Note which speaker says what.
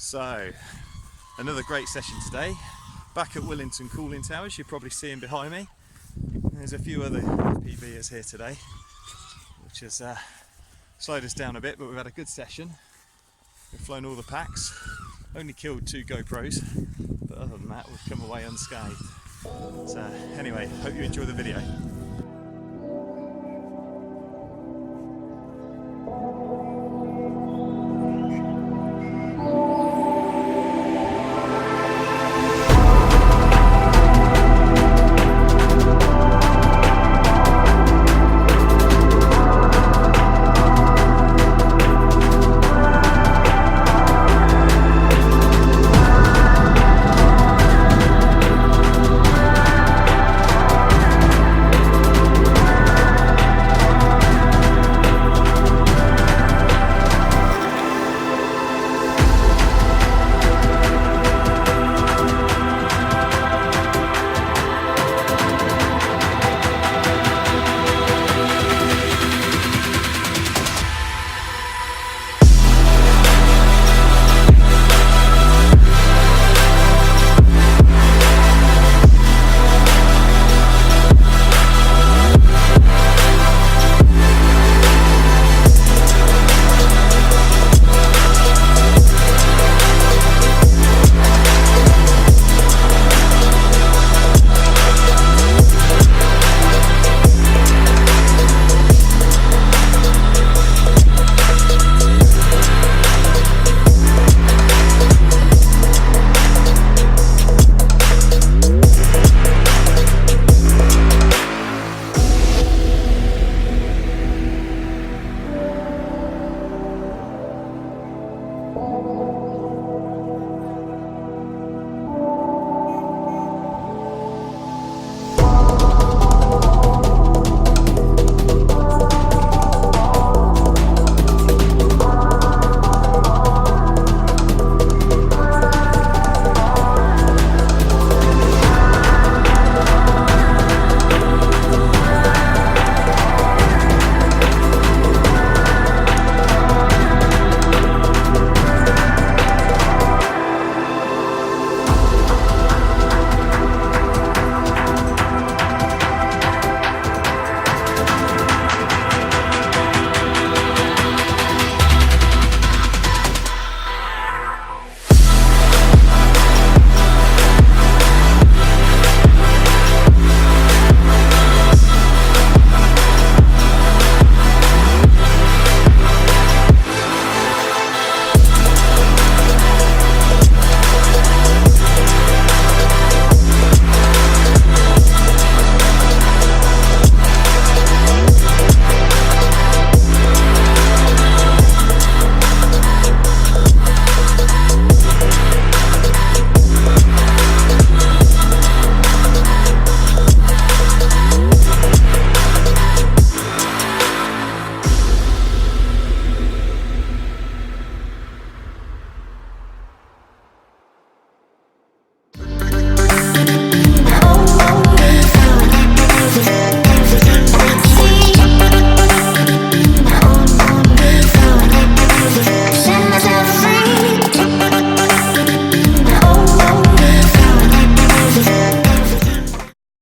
Speaker 1: So, another great session today. Back at Willington cooling towers, you're probably seeing behind me. There's a few other FPVers here today, which has slowed us down a bit, but we've had a good session. We've flown all the packs, only killed 2 GoPros, but other than that we've come away unscathed. So anyway, hope you enjoy the video.